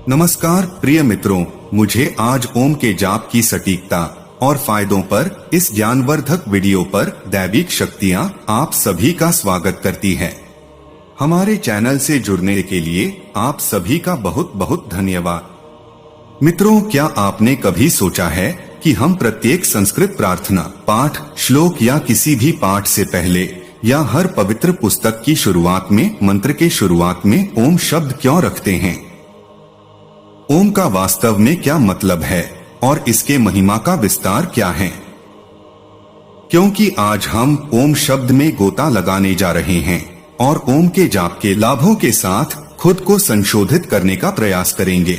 नमस्कार प्रिय मित्रों, मुझे आज ओम के जाप की सटीकता और फायदों पर इस ज्ञानवर्धक वीडियो पर दैविक शक्तियाँ आप सभी का स्वागत करती है। हमारे चैनल से जुड़ने के लिए आप सभी का बहुत बहुत धन्यवाद। मित्रों, क्या आपने कभी सोचा है कि हम प्रत्येक संस्कृत प्रार्थना पाठ, श्लोक या किसी भी पाठ से पहले या हर पवित्र पुस्तक की शुरुआत में मंत्र के शुरुआत में ओम शब्द क्यों रखते हैं? ओम का वास्तव में क्या मतलब है और इसके महिमा का विस्तार क्या है? क्योंकि आज हम ओम शब्द में गोता लगाने जा रहे हैं और ओम के जाप के लाभों के साथ खुद को संशोधित करने का प्रयास करेंगे।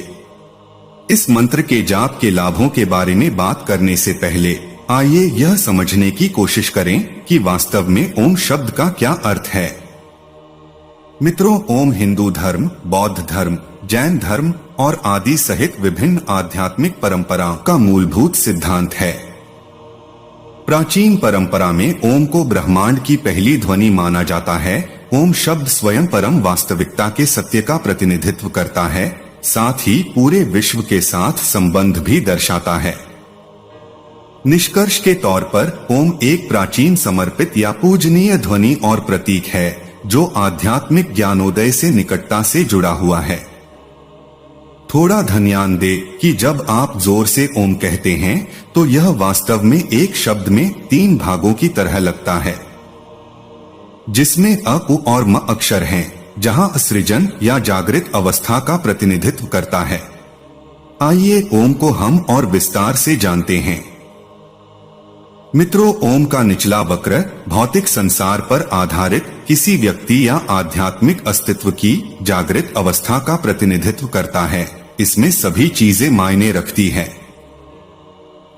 इस मंत्र के जाप के लाभों के बारे में बात करने से पहले आइए यह समझने की कोशिश करें कि वास्तव में ओम शब्द का क्या अर्थ है। मित्रों, ओम हिंदू धर्म, बौद्ध धर्म, जैन धर्म और आदि सहित विभिन्न आध्यात्मिक परंपराओं का मूलभूत सिद्धांत है। प्राचीन परंपरा में ओम को ब्रह्मांड की पहली ध्वनि माना जाता है। ओम शब्द स्वयं परम वास्तविकता के सत्य का प्रतिनिधित्व करता है, साथ ही पूरे विश्व के साथ संबंध भी दर्शाता है। निष्कर्ष के तौर पर ओम एक प्राचीन, समर्पित या पूजनीय ध्वनि और प्रतीक है जो आध्यात्मिक ज्ञानोदय से निकटता से जुड़ा हुआ है। थोड़ा ध्यान दे कि जब आप जोर से ओम कहते हैं तो यह वास्तव में एक शब्द में 3 भागों की तरह लगता है, जिसमें अ, उ और म अक्षर हैं, जहां सृजन या जागृत अवस्था का प्रतिनिधित्व करता है। आइए ओम को हम और विस्तार से जानते हैं। मित्रों, ओम का निचला वक्र भौतिक संसार पर आधारित किसी व्यक्ति या आध्यात्मिक अस्तित्व की जागृत अवस्था का प्रतिनिधित्व करता है। इसमें सभी चीजें मायने रखती है।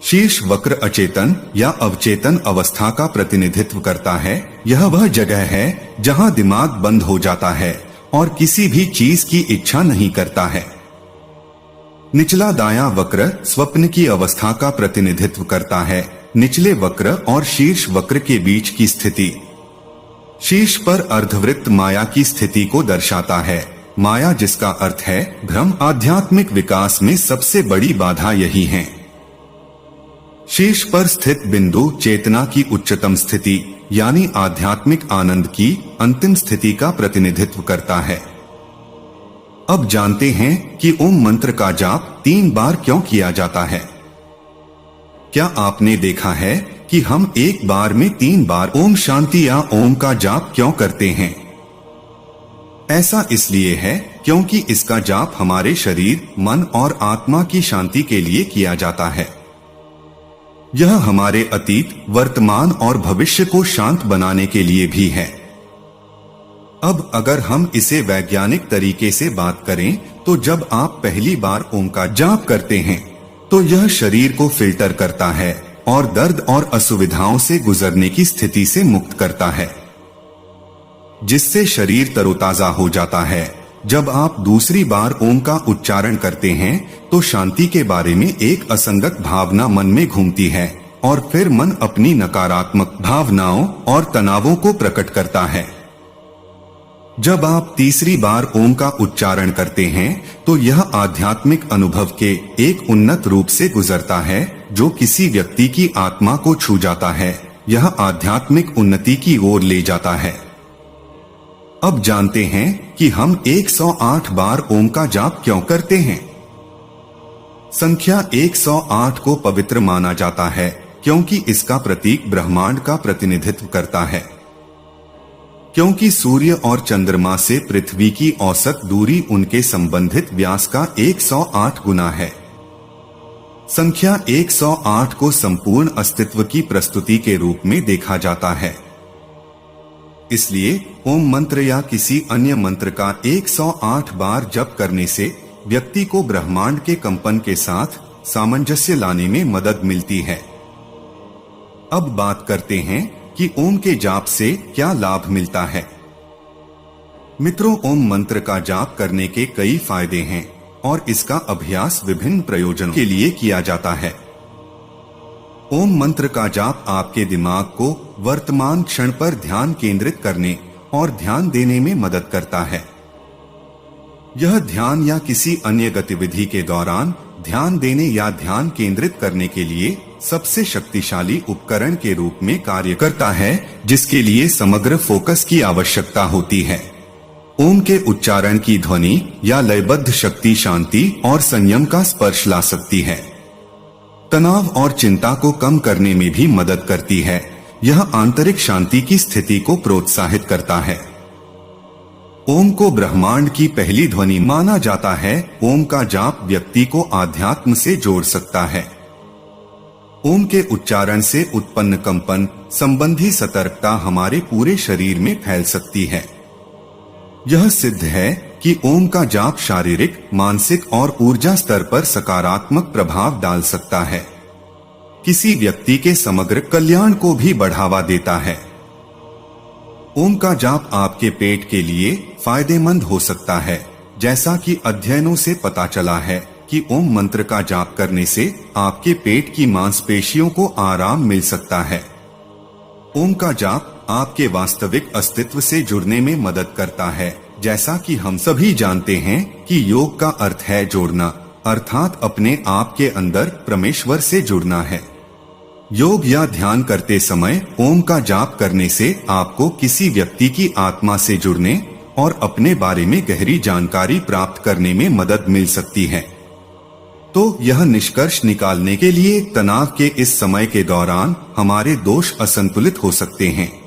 शीर्ष वक्र अचेतन या अवचेतन अवस्था का प्रतिनिधित्व करता है। यह वह जगह है जहां दिमाग बंद हो जाता है और किसी भी चीज की इच्छा नहीं करता है। निचला दायां वक्र स्वप्न की अवस्था का प्रतिनिधित्व करता है। निचले वक्र और शीर्ष वक्र के बीच की स्थिति, शीर्ष पर अर्धवृत्त माया की स्थिति को दर्शाता है। माया, जिसका अर्थ है भ्रम, आध्यात्मिक विकास में सबसे बड़ी बाधा यही है। शीर्ष पर स्थित बिंदु चेतना की उच्चतम स्थिति यानी आध्यात्मिक आनंद की अंतिम स्थिति का प्रतिनिधित्व करता है। अब जानते हैं कि ओम मंत्र का जाप 3 बार क्यों किया जाता है। क्या आपने देखा है कि हम एक बार में 3 बार ओम शांति या ओम का जाप क्यों करते हैं? ऐसा इसलिए है क्योंकि इसका जाप हमारे शरीर, मन और आत्मा की शांति के लिए किया जाता है। यह हमारे अतीत, वर्तमान और भविष्य को शांत बनाने के लिए भी है। अब अगर हम इसे वैज्ञानिक तरीके से बात करें तो जब आप पहली बार ओम का जाप करते हैं तो यह शरीर को फिल्टर करता है और दर्द और असुविधाओं से गुजरने की स्थिति से मुक्त करता है, जिससे शरीर तरोताजा हो जाता है। जब आप दूसरी बार ओम का उच्चारण करते हैं तो शांति के बारे में एक असंगत भावना मन में घूमती है और फिर मन अपनी नकारात्मक भावनाओं और तनावों को प्रकट करता है। जब आप तीसरी बार ओम का उच्चारण करते हैं तो यह आध्यात्मिक अनुभव के एक उन्नत रूप से गुजरता है जो किसी व्यक्ति की आत्मा को छू जाता है। यह आध्यात्मिक उन्नति की ओर ले जाता है। अब जानते हैं कि हम 108 बार ओम का जाप क्यों करते हैं। संख्या 108 को पवित्र माना जाता है क्योंकि इसका प्रतीक ब्रह्मांड का प्रतिनिधित्व करता है। क्योंकि सूर्य और चंद्रमा से पृथ्वी की औसत दूरी उनके संबंधित व्यास का 108 गुना है। संख्या 108 को संपूर्ण अस्तित्व की प्रस्तुति के रूप में देखा जाता है। इसलिए ओम मंत्र या किसी अन्य मंत्र का 108 बार जप करने से व्यक्ति को ब्रह्मांड के कंपन के साथ सामंजस्य लाने में मदद मिलती है। अब बात करते हैं कि ओम के जाप से क्या लाभ मिलता है। मित्रों, ओम मंत्र का जाप करने के कई फायदे हैं और इसका अभ्यास विभिन्न प्रयोजनों के लिए किया जाता है। ओम मंत्र का जाप आपके दिमाग को वर्तमान क्षण पर ध्यान केंद्रित करने और ध्यान देने में मदद करता है। यह ध्यान या किसी अन्य गतिविधि के दौरान ध्यान देने या ध्यान केंद्रित करने के लिए सबसे शक्तिशाली उपकरण के रूप में कार्य करता है, जिसके लिए समग्र फोकस की आवश्यकता होती है। ओम के उच्चारण की ध्वनि या लयबद्ध शक्ति शांति और संयम का स्पर्श ला सकती है। तनाव और चिंता को कम करने में भी मदद करती है। यह आंतरिक शांति की स्थिति को प्रोत्साहित करता है। ओम को ब्रह्मांड की पहली ध्वनि माना जाता है। ओम का जाप व्यक्ति को आध्यात्म से जोड़ सकता है। ओम के उच्चारण से उत्पन्न कंपन संबंधी सतर्कता हमारे पूरे शरीर में फैल सकती है। यह सिद्ध है कि ओम का जाप शारीरिक, मानसिक और ऊर्जा स्तर पर सकारात्मक प्रभाव डाल सकता है। किसी व्यक्ति के समग्र कल्याण को भी बढ़ावा देता है। ओम का जाप आपके पेट के लिए फायदेमंद हो सकता है। जैसा कि अध्ययनों से पता चला है कि ओम मंत्र का जाप करने से आपके पेट की मांसपेशियों को आराम मिल सकता है। ओम का जाप आपके वास्तविक अस्तित्व से जुड़ने में मदद करता है। जैसा कि हम सभी जानते हैं कि योग का अर्थ है जोड़ना, अर्थात अपने आप के अंदर परमेश्वर से जुड़ना है। योग या ध्यान करते समय ओम का जाप करने से आपको किसी व्यक्ति की आत्मा से जुड़ने और अपने बारे में गहरी जानकारी प्राप्त करने में मदद मिल सकती है। तो यह निष्कर्ष निकालने के लिए तनाव के इस समय के दौरान हमारे दोष असंतुलित हो सकते हैं।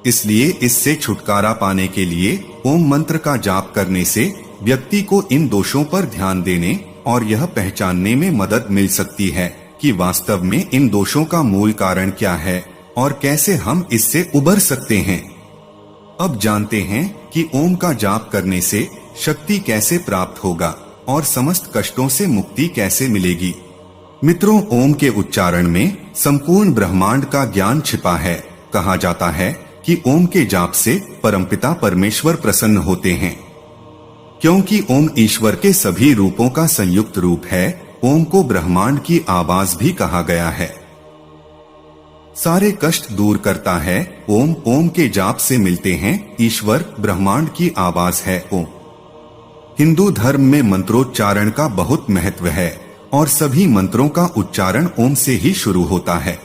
इसलिए इससे छुटकारा पाने के लिए ओम मंत्र का जाप करने से व्यक्ति को इन दोषों पर ध्यान देने और यह पहचानने में मदद मिल सकती है कि वास्तव में इन दोषों का मूल कारण क्या है और कैसे हम इससे उबर सकते हैं। अब जानते हैं कि ओम का जाप करने से शक्ति कैसे प्राप्त होगा और समस्त कष्टों से मुक्ति कैसे मिलेगी। मित्रों, ओम के उच्चारण में संपूर्ण ब्रह्मांड का ज्ञान छिपा है। कहा जाता है कि ओम के जाप से परमपिता परमेश्वर प्रसन्न होते हैं। क्योंकि ओम ईश्वर के सभी रूपों का संयुक्त रूप है, ओम को ब्रह्मांड की आवाज भी कहा गया है। सारे कष्ट दूर करता है। ओम ओम के जाप से मिलते हैं ईश्वर, ब्रह्मांड की आवाज है ओम। हिंदू धर्म में मंत्रोच्चारण का बहुत महत्व है और सभी मंत्रों का उच्चारण ओम से ही शुरू होता है।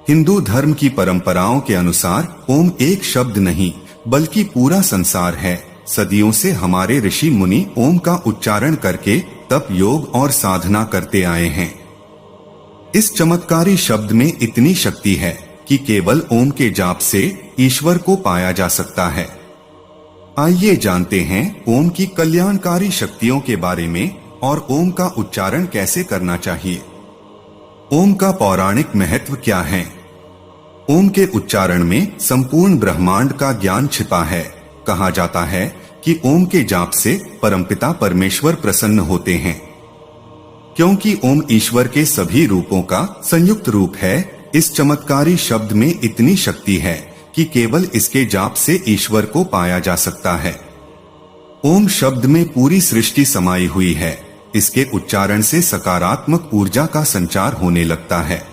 हिंदू धर्म की परंपराओं के अनुसार ओम एक शब्द नहीं बल्कि पूरा संसार है। सदियों से हमारे ऋषि मुनि ओम का उच्चारण करके तप, योग और साधना करते आए हैं। इस चमत्कारी शब्द में इतनी शक्ति है कि केवल ओम के जाप से ईश्वर को पाया जा सकता है। आइए जानते हैं ओम की कल्याणकारी शक्तियों के बारे में और ओम का उच्चारण कैसे करना चाहिए। ओम का पौराणिक महत्व क्या है? ओम के उच्चारण में संपूर्ण ब्रह्मांड का ज्ञान छिपा है। कहा जाता है कि ओम के जाप से परमपिता परमेश्वर प्रसन्न होते हैं। क्योंकि ओम ईश्वर के सभी रूपों का संयुक्त रूप है, इस चमत्कारी शब्द में इतनी शक्ति है कि केवल इसके जाप से ईश्वर को पाया जा सकता है। ओम शब्द में पूरी सृष्टि समाई हुई है। इसके उच्चारण से सकारात्मक ऊर्जा का संचार होने लगता है।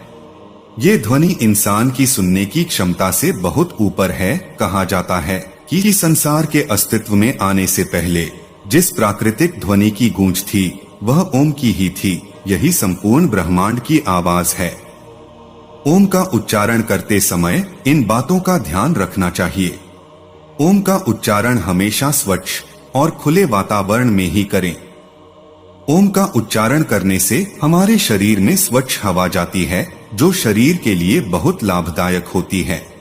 ये ध्वनि इंसान की सुनने की क्षमता से बहुत ऊपर है। कहा जाता है कि संसार के अस्तित्व में आने से पहले जिस प्राकृतिक ध्वनि की गूंज थी वह ओम की ही थी। यही संपूर्ण ब्रह्मांड की आवाज है। ओम का उच्चारण करते समय इन बातों का ध्यान रखना चाहिए। ओम का उच्चारण हमेशा स्वच्छ और खुले वातावरण में ही करें। ओम का उच्चारण करने से हमारे शरीर में स्वच्छ हवा जाती है, जो शरीर के लिए बहुत लाभदायक होती है।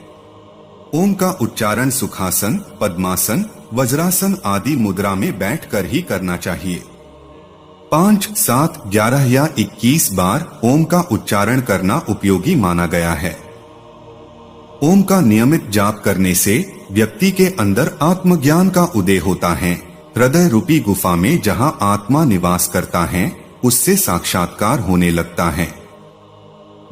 ओम का उच्चारण सुखासन, पद्मासन, वज्रासन आदि मुद्रा में बैठकर ही करना चाहिए। 5, 7, 11 या 21 बार ओम का उच्चारण करना उपयोगी माना गया है। ओम का नियमित जाप करने से व्यक्ति के अंदर आत्मज्ञान का उदय होता है। हृदय रूपी गुफा में जहां आत्मा निवास करता है, उससे साक्षात्कार होने लगता है।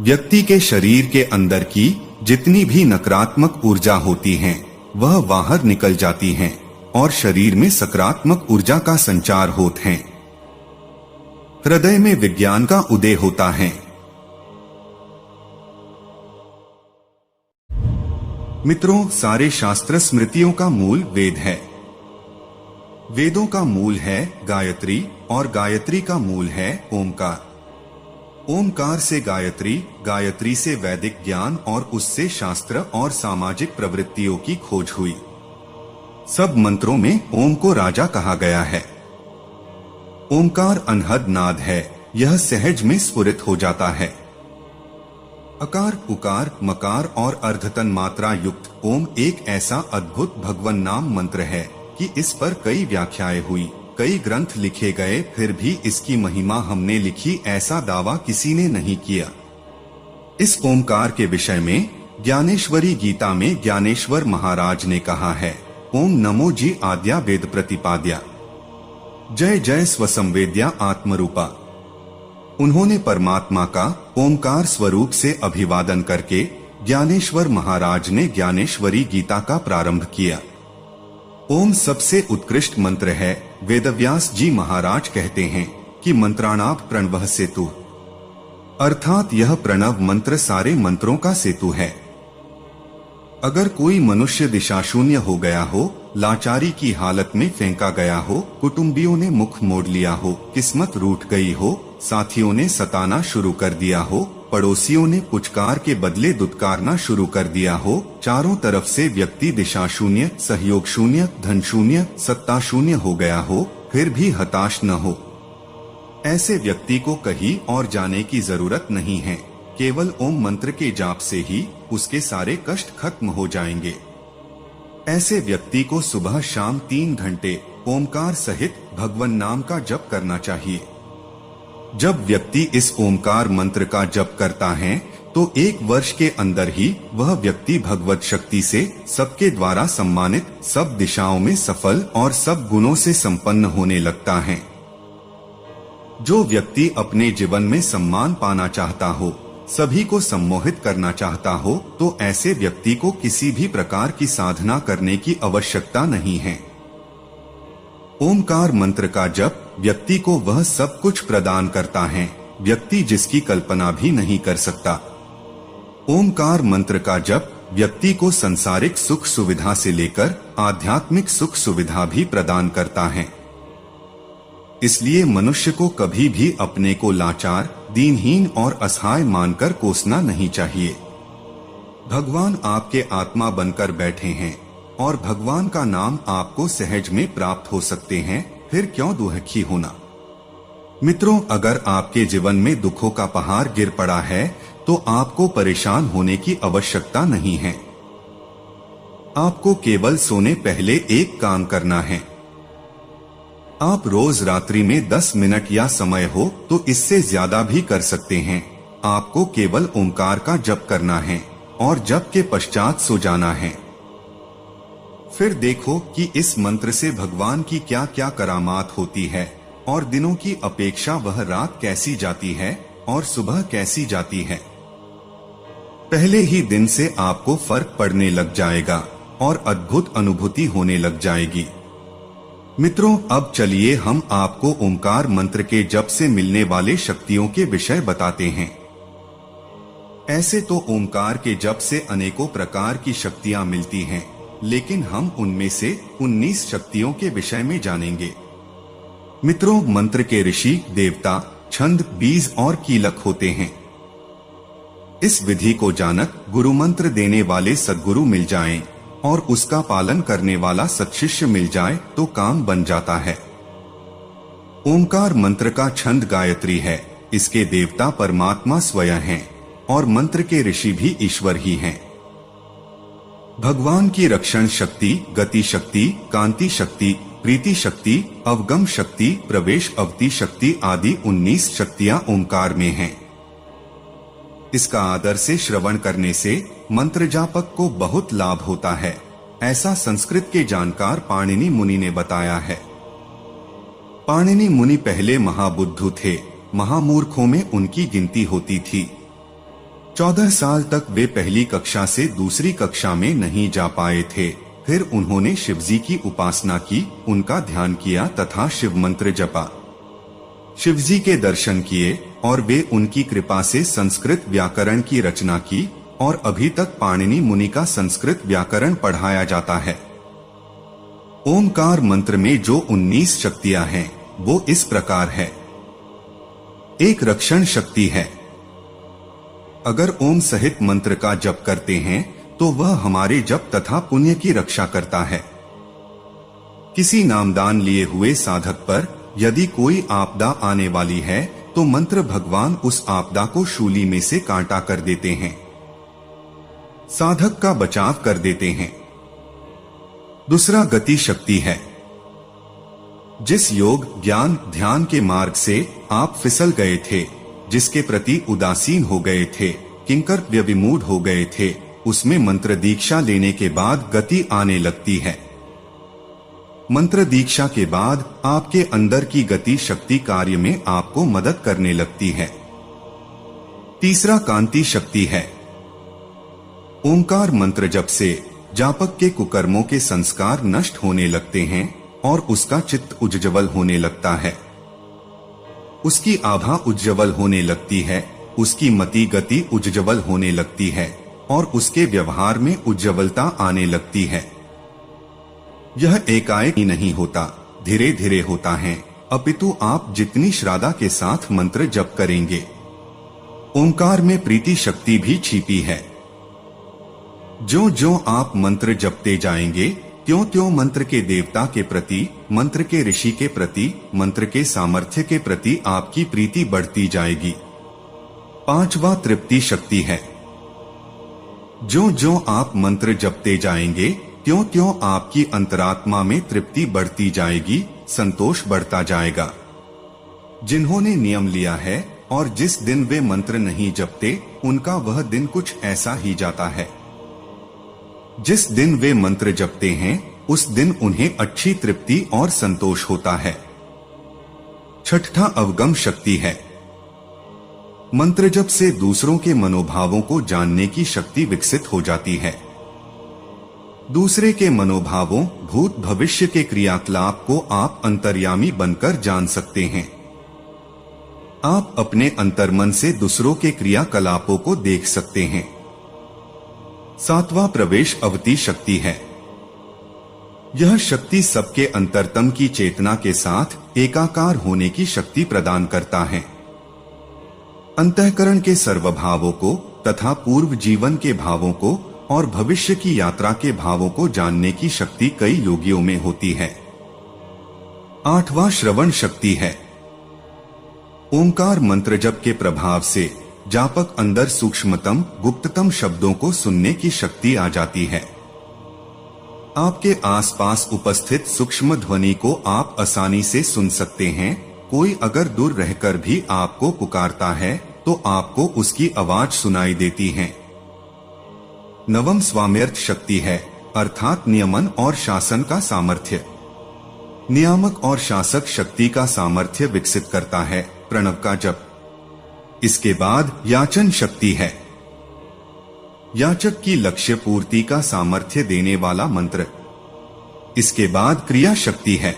व्यक्ति के शरीर के अंदर की जितनी भी नकारात्मक ऊर्जा होती है, वह बाहर निकल जाती है और शरीर में सकारात्मक ऊर्जा का संचार होता है। हृदय में विज्ञान का उदय होता है। मित्रों, सारे शास्त्र स्मृतियों का मूल वेद है। वेदों का मूल है गायत्री और गायत्री का मूल है ओमकार। ओमकार से गायत्री, गायत्री से वैदिक ज्ञान और उससे शास्त्र और सामाजिक प्रवृत्तियों की खोज हुई। सब मंत्रों में ओम को राजा कहा गया है। ओमकार अनहद नाद है, यह सहज में स्फुरित हो जाता है। अकार, उकार, मकार और अर्धतन मात्रा युक्त ओम एक ऐसा अद्भुत भगवन नाम मंत्र है कि इस पर कई व्याख्याएं हुई, कई ग्रंथ लिखे गए, फिर भी इसकी महिमा हमने लिखी ऐसा दावा किसी ने नहीं किया। इस ओमकार के विषय में ज्ञानेश्वरी गीता में ज्ञानेश्वर महाराज ने कहा है, ओम नमो जी आद्या वेद प्रतिपाद्या, जय जय स्वसंवेद्या आत्मरूपा। उन्होंने परमात्मा का ओमकार स्वरूप से अभिवादन करके ज्ञानेश्वर महाराज ने ज्ञानेश्वरी गीता का प्रारंभ किया। ओम सबसे उत्कृष्ट मंत्र है। वेदव्यास जी महाराज कहते हैं कि मंत्राणां प्रणवः सेतु, अर्थात यह प्रणव मंत्र सारे मंत्रों का सेतु है। अगर कोई मनुष्य दिशाशून्य हो गया हो, लाचारी की हालत में फेंका गया हो, कुटुंबियों ने मुख मोड़ लिया हो, किस्मत रूठ गई हो, साथियों ने सताना शुरू कर दिया हो, पड़ोसियों ने पुचकार के बदले दुत्कारना शुरू कर दिया हो, चारों तरफ से व्यक्ति दिशा शून्य, सहयोग शून्य, धन शून्य, सत्ता शून्य हो गया हो, फिर भी हताश न हो, ऐसे व्यक्ति को कहीं और जाने की जरूरत नहीं है। केवल ओम मंत्र के जाप से ही उसके सारे कष्ट खत्म हो जाएंगे। ऐसे व्यक्ति को सुबह शाम 3 घंटे ओमकार सहित भगवन नाम का जप करना चाहिए। जब व्यक्ति इस ओमकार मंत्र का जप करता है तो 1 वर्ष के अंदर ही वह व्यक्ति भगवत शक्ति से सबके द्वारा सम्मानित, सब दिशाओं में सफल और सब गुणों से संपन्न होने लगता है। जो व्यक्ति अपने जीवन में सम्मान पाना चाहता हो, सभी को सम्मोहित करना चाहता हो, तो ऐसे व्यक्ति को किसी भी प्रकार की साधना करने की आवश्यकता नहीं है। ओमकार मंत्र का जप व्यक्ति को वह सब कुछ प्रदान करता है, व्यक्ति जिसकी कल्पना भी नहीं कर सकता। ओमकार मंत्र का जप व्यक्ति को सांसारिक सुख सुविधा से लेकर आध्यात्मिक सुख सुविधा भी प्रदान करता है। इसलिए मनुष्य को कभी भी अपने को लाचार, दीनहीन और असहाय मानकर कोसना नहीं चाहिए। भगवान आपके आत्मा बनकर बैठे हैं और भगवान का नाम आपको सहज में प्राप्त हो सकते हैं, फिर क्यों दुखी होना। मित्रों, अगर आपके जीवन में दुखों का पहाड़ गिर पड़ा है तो आपको परेशान होने की आवश्यकता नहीं है। आपको केवल सोने पहले एक काम करना है। आप रोज रात्रि में 10 मिनट या समय हो तो इससे ज्यादा भी कर सकते हैं। आपको केवल ओमकार का जप करना है और जप के पश्चात सो जाना है। फिर देखो कि इस मंत्र से भगवान की क्या क्या करामात होती है और दिनों की अपेक्षा वह रात कैसी जाती है और सुबह कैसी जाती है। पहले ही दिन से आपको फर्क पड़ने लग जाएगा और अद्भुत अनुभूति होने लग जाएगी। मित्रों, अब चलिए हम आपको ओमकार मंत्र के जप से मिलने वाले शक्तियों के विषय बताते हैं। ऐसे तो ओमकार के जप से अनेकों प्रकार की शक्तियां मिलती हैं, लेकिन हम उनमें से 19 शक्तियों के विषय में जानेंगे। मित्रों, मंत्र के ऋषि, देवता, छंद, बीज और कीलक होते हैं। इस विधि को जानक गुरु मंत्र देने वाले सद्गुरु मिल जाएं और उसका पालन करने वाला सत्शिष्य मिल जाए तो काम बन जाता है। ओमकार मंत्र का छंद गायत्री है। इसके देवता परमात्मा स्वयं हैं और मंत्र के ऋषि भी ईश्वर ही हैं। भगवान की रक्षण शक्ति, गति शक्ति, कांति शक्ति, प्रीति शक्ति, अवगम शक्ति, प्रवेश अवति शक्ति आदि 19 शक्तियां ओमकार में हैं। इसका आदर से श्रवण करने से मंत्र जापक को बहुत लाभ होता है, ऐसा संस्कृत के जानकार पाणिनि मुनि ने बताया है। पाणिनि मुनि पहले महाबुद्धू थे, महामूर्खों में उनकी गिनती होती थी। 14 साल तक वे पहली कक्षा से दूसरी कक्षा में नहीं जा पाए थे। फिर उन्होंने शिवजी की उपासना की, उनका ध्यान किया तथा शिव मंत्र जपा। शिवजी के दर्शन किए और वे उनकी कृपा से संस्कृत व्याकरण की रचना की और अभी तक पाणिनि मुनि का संस्कृत व्याकरण पढ़ाया जाता है। ओमकार मंत्र में जो 19 शक्तियां हैं वो इस प्रकार है। एक रक्षण शक्ति है। अगर ओम सहित मंत्र का जप करते हैं तो वह हमारे जप तथा पुण्य की रक्षा करता है। किसी नामदान लिए हुए साधक पर यदि कोई आपदा आने वाली है तो मंत्र भगवान उस आपदा को शूली में से काटा कर देते हैं, साधक का बचाव कर देते हैं। दूसरा गति शक्ति है। जिस योग ज्ञान ध्यान के मार्ग से आप फिसल गए थे, जिसके प्रति उदासीन हो गए थे, किंकर्तव्य विमूढ़ हो गए थे, उसमें मंत्र दीक्षा लेने के बाद गति आने लगती है। मंत्र दीक्षा के बाद आपके अंदर की गति शक्ति कार्य में आपको मदद करने लगती है। तीसरा कांति शक्ति है। ओंकार मंत्र जप से जापक के कुकर्मों के संस्कार नष्ट होने लगते हैं और उसका चित्त उज्ज्वल होने लगता है। उसकी आभा उज्ज्वल होने लगती है, उसकी मति गति उज्ज्वल होने लगती है और उसके व्यवहार में उज्ज्वलता आने लगती है। यह एकाएक ही नहीं होता, धीरे धीरे होता है, अपितु आप जितनी श्रद्धा के साथ मंत्र जप करेंगे, ओंकार में प्रीति शक्ति भी छिपी है। जो जो आप मंत्र जपते जाएंगे त्यों त्यों मंत्र के देवता के प्रति, मंत्र के ऋषि के प्रति, मंत्र के सामर्थ्य के प्रति आपकी प्रीति बढ़ती जाएगी। पांचवा तृप्ति शक्ति है। जो जो आप मंत्र जपते जाएंगे त्यों त्यों आपकी अंतरात्मा में तृप्ति बढ़ती जाएगी, संतोष बढ़ता जाएगा। जिन्होंने नियम लिया है और जिस दिन वे मंत्र नहीं जपते उनका वह दिन कुछ ऐसा ही जाता है। जिस दिन वे मंत्र जपते हैं उस दिन उन्हें अच्छी तृप्ति और संतोष होता है। छठा अवगम शक्ति है। मंत्र जप से दूसरों के मनोभावों को जानने की शक्ति विकसित हो जाती है। दूसरे के मनोभावों, भूत भविष्य के क्रियाकलाप को आप अंतर्यामी बनकर जान सकते हैं। आप अपने अंतर्मन से दूसरों के क्रियाकलापों को देख सकते हैं। सातवां प्रवेश अवति शक्ति है। यह शक्ति सबके अंतरतम की चेतना के साथ एकाकार होने की शक्ति प्रदान करता है। अंतःकरण के सर्वभावों को तथा पूर्व जीवन के भावों को और भविष्य की यात्रा के भावों को जानने की शक्ति कई योगियों में होती है। आठवां श्रवण शक्ति है। ओंकार मंत्र जप के प्रभाव से जापक अंदर सूक्ष्मतम गुप्ततम शब्दों को सुनने की शक्ति आ जाती है। आपके आसपास उपस्थित सूक्ष्म ध्वनि को आप आसानी से सुन सकते हैं। कोई अगर दूर रहकर भी आपको पुकारता है तो आपको उसकी आवाज सुनाई देती है। नवम स्वाम्यर्थ शक्ति है, अर्थात नियमन और शासन का सामर्थ्य। नियामक और शासक शक्ति का सामर्थ्य विकसित करता है प्रणव का जप। इसके बाद याचन शक्ति है। याचक की लक्ष्य पूर्ति का सामर्थ्य देने वाला मंत्र। इसके बाद क्रिया शक्ति है।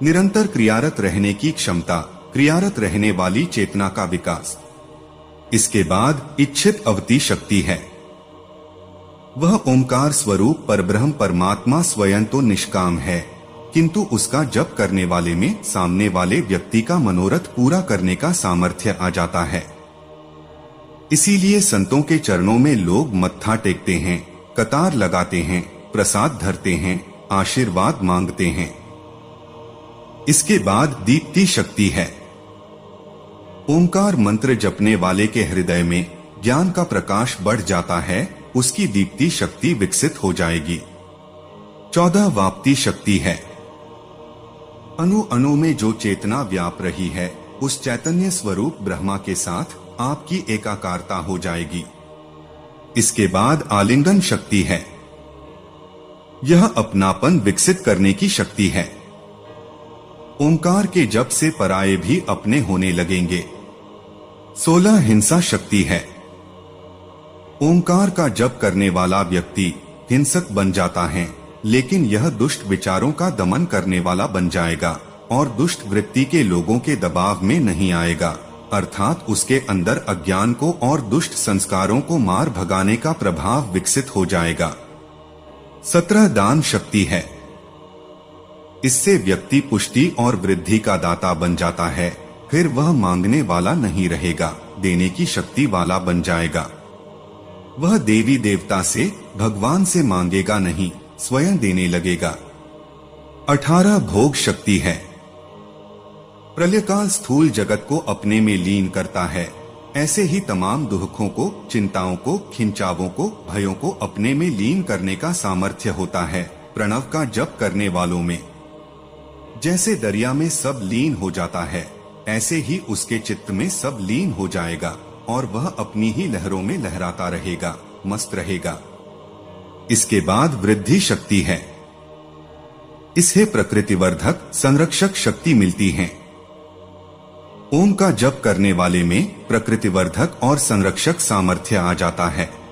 निरंतर क्रियारत रहने की क्षमता, क्रियारत रहने वाली चेतना का विकास। इसके बाद इच्छित अवति शक्ति है। वह ओंकार स्वरूप परब्रह्म परमात्मा स्वयं तो निष्काम है, किंतु उसका जप करने वाले में सामने वाले व्यक्ति का मनोरथ पूरा करने का सामर्थ्य आ जाता है। इसीलिए संतों के चरणों में लोग मत्था टेकते हैं, कतार लगाते हैं, प्रसाद धरते हैं, आशीर्वाद मांगते हैं। इसके बाद दीप्ति शक्ति है। ओंकार मंत्र जपने वाले के हृदय में ज्ञान का प्रकाश बढ़ जाता है, उसकी दीप्ति शक्ति विकसित हो जाएगी। 14 वाप्ति शक्ति है। अणु अणु में जो चेतना व्याप रही है उस चैतन्य स्वरूप ब्रह्मा के साथ आपकी एकाकारता हो जाएगी। इसके बाद आलिंगन शक्ति है। यह अपनापन विकसित करने की शक्ति है। ओंकार के जप से पराये भी अपने होने लगेंगे। 16 हिंसा शक्ति है। ओंकार का जप करने वाला व्यक्ति हिंसक बन जाता है, लेकिन यह दुष्ट विचारों का दमन करने वाला बन जाएगा और दुष्ट वृत्ति के लोगों के दबाव में नहीं आएगा, अर्थात उसके अंदर अज्ञान को और दुष्ट संस्कारों को मार भगाने का प्रभाव विकसित हो जाएगा। 17 दान शक्ति है। इससे व्यक्ति पुष्टि और वृद्धि का दाता बन जाता है। फिर वह मांगने वाला नहीं रहेगा, देने की शक्ति वाला बन जाएगा। वह देवी देवता से, भगवान से मांगेगा नहीं, स्वयं देने लगेगा। 18 भोग शक्ति है। प्रलयकाल स्थूल जगत को अपने में लीन करता है। ऐसे ही तमाम दुखों को, चिंताओं को, खिंचावों को, भयों को अपने में लीन करने का सामर्थ्य होता है प्रणव का जप करने वालों में। जैसे दरिया में सब लीन हो जाता है, ऐसे ही उसके चित्त में सब लीन हो जाएगा और वह अपनी ही लहरों में लहराता रहेगा, मस्त रहेगा। इसके बाद वृद्धि शक्ति है। इसे प्रकृतिवर्धक, संरक्षक शक्ति मिलती है। ओम का जप करने वाले में प्रकृतिवर्धक और संरक्षक सामर्थ्य आ जाता है।